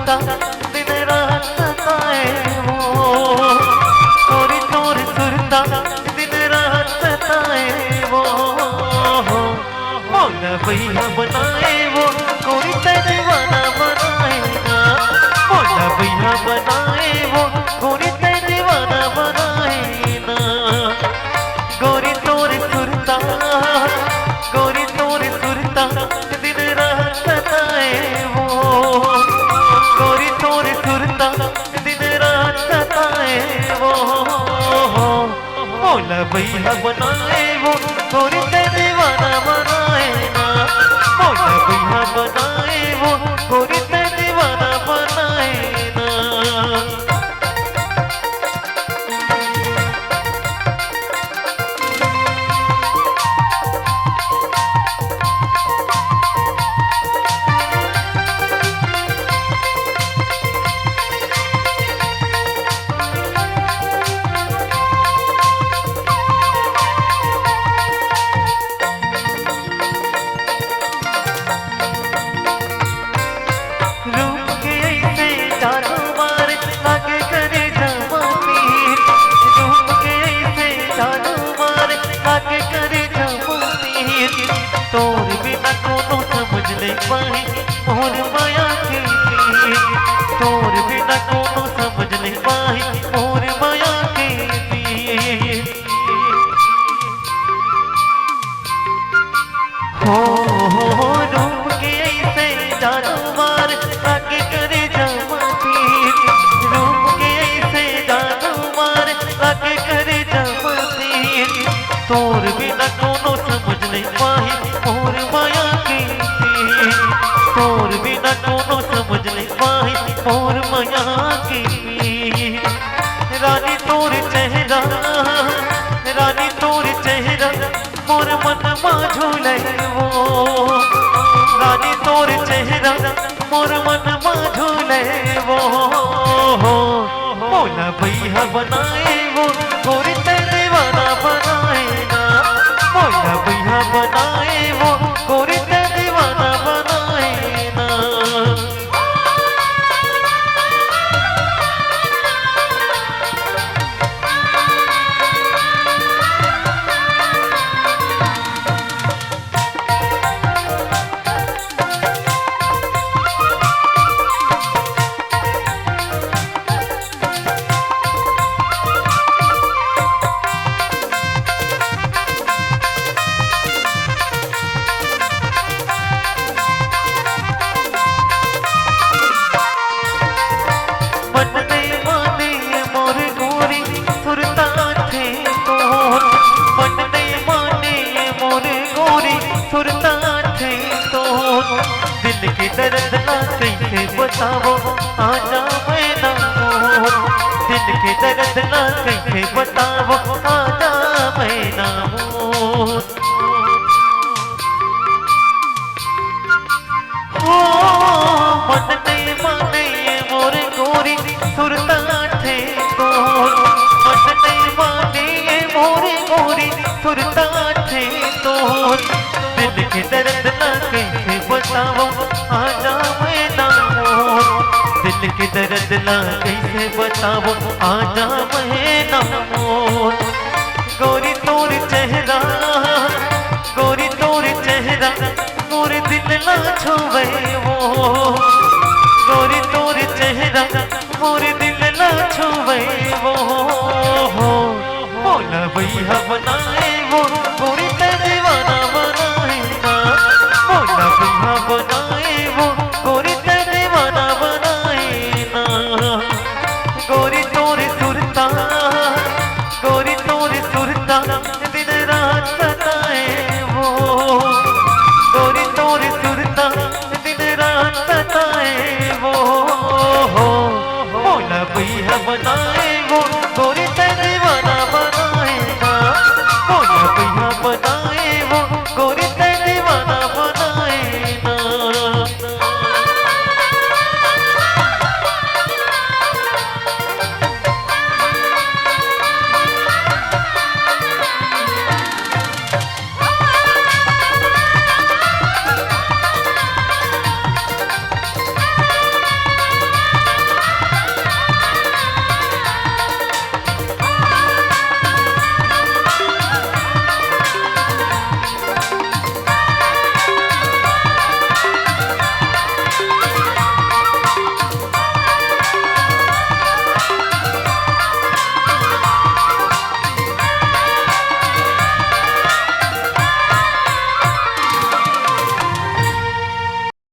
सुरता दिन रात सताए वो, गोरी तोर सुरता दिन रात सताए वो, मौला भैया बनाए वो, गोरी तेरा दीवाना बनाए ना, मौला भैया बनाए वो, गोरी तेरा दीवाना बनाए ना, गोरी तोर सुरता, गोरी तोर सुरता दिन रात सताए वो, गोरी तोर सुरता दिन रात सताए वो, मौला भैया बनाए वो, गोरी तेरा दीवाना बनाए ना, मौला भैया बनाए वो, गोरी तेरा दीवाना बनाए ना। तोर बिना कोनो समझ नहीं पाई मोर माया के पीर, तोर बिना कोनो समझ नहीं पाई मोर माया के पीर, हो रूप के ऐसे जादू मार आके करे जमा तीर, रूप के ऐसे जादू मार आके करे जमा तीर, तोर बिना कोनो समझ नहीं पाई मोर माया के पीर, तोर बिना कोनो समझ नहीं पाई मोर माया के पीर, रानी तोर चेहरा, रानी तोर चेहरा मोर मन मा झूले वो, रानी तोर चेहरा मोर मन मा झूले वो, मौला भैया बनाए वो, गोरी तेरा दीवाना बनाए ना, मौला भैया बनाए वो, गोरी तेरा दीवाना बनाए ना। सुरता थे तो दिल के दर्द ना कैसे बताओ आजा मैं ना मोर, दिल के दर्द ना कैसे बताओ आजा मैं ना मोर, हो मन नहीं माने मोर गोरी सुरता थे तो, मन नहीं माने मोर गोरी सुरता थे तो, दिल के दर्द ना कैसे बताओ आजा मैं ना मोर, दिल के दर्द ना कैसे बताओ आजा मैं ना मोर, गोरी तोर चेहरा, गोरी तोर चेहरा मोर दिल ना छुवे वो, गोरी तोर चेहरा मोर दिल ना छुवे वो, मौला भैया बनाए वो, गोरी तेरा दीवाना बनाए ना, मौला भैया बनाए वो, गोरी तेरा दीवाना बनाए ना, गोरी तोर सुरता, गोरी तोर सुरता दिन रात सताए वो, गोरी तोर सुरता दिन रात सताए वो, मौला भैया बनाए वो, गोरी